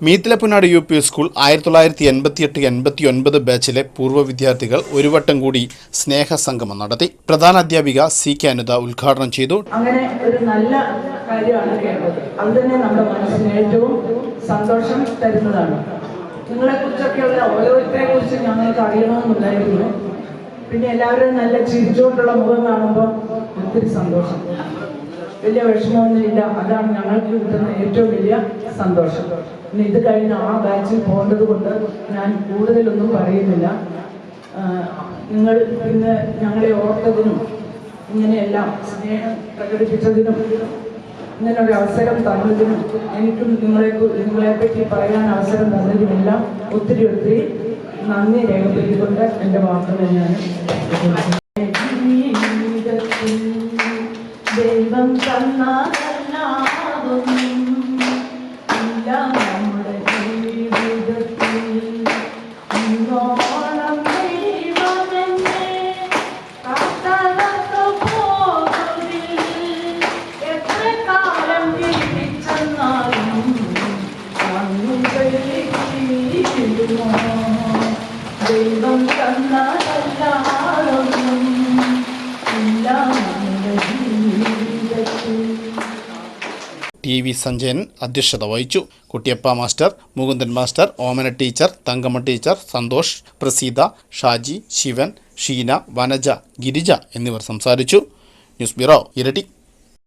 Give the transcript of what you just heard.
മീത്തിലപ്പുനാട് UP school 1988-89 ബാച്ചിലെ പൂർവ്വ വിദ്യാർത്ഥികൾ ഒരു വട്ടം കൂടി സ്നേഹസംഗമം നടത്തി. പ്രധാന അധ്യാപിക CK അനുത ഉദ്ഘാടനം ചെയ്തു. അങ്ങനെ ഒരു നല്ല കാര്യമാണ് കേട്ടത്. അത് തന്നെ നമ്മുടെ മനസ്സിന് ഏറ്റവും സന്തോഷം തരുന്നതാണ്. നിങ്ങളെക്കുറിച്ചൊക്കെയുള്ള ഓരോരുത്തരെ കുറിച്ച് ഞങ്ങൾക്ക് അറിയണമെന്നുണ്ടായിരുന്നു. പിന്നെ എല്ലാവരും നല്ല ചിരിച്ചുകൊണ്ടുള്ള മുഖം കാണുമ്പോൾ ഒത്തിരി സന്തോഷം. വലിയ വിഷമമൊന്നുമില്ല. അതാണ് ഞങ്ങൾക്ക് കിട്ടുന്ന ഏറ്റവും വലിയ സന്തോഷം. പിന്നെ ഇത് കഴിഞ്ഞ് ആ ബാച്ചിൽ പോകേണ്ടത് കൊണ്ട് ഞാൻ കൂടുതലൊന്നും പറയുന്നില്ല. നിങ്ങൾ ഇന്ന് ഞങ്ങളെ ഓർത്തതിനും ഇങ്ങനെയെല്ലാം സ്നേഹം പ്രകടിപ്പിച്ചതിനും ഇങ്ങനൊരു അവസരം തന്നതിനും എനിക്കും നിങ്ങളെപ്പറ്റി പറയാൻ അവസരം തന്നതിനെല്ലാം ഒത്തിരി നന്ദി രേഖപ്പെടുത്തിക്കൊണ്ട് എൻ്റെ വാക്കുകൾ ഞാൻ ദൈവം തന്നാതൊന്നും ഇല്ല നമ്മുടെ ജീവിതത്തിൽ. ഇന്നോളം ദൈവമെന്നെ കാത്തകത്തു പോകുന്നിൽ എത്ര കാലം ജീവിച്ചെന്നാലും കണ്ണുകളിലിടുമോ ദൈവം തന്നാതൊന്നും ഇല്ല നമ്മുടെ TV സഞ്ജയൻ അധ്യക്ഷത വഹിച്ചു. കുട്ടിയപ്പ മാസ്റ്റർ, മുകുന്ദൻ മാസ്റ്റർ, ഓമന ടീച്ചർ, തങ്കമ്മ ടീച്ചർ, സന്തോഷ്, പ്രസീത, ഷാജി, ശിവൻ, ഷീന, വനജ, ഗിരിജ എന്നിവർ സംസാരിച്ചു. ന്യൂസ് ബ്യൂറോ, ഇരട്ടി.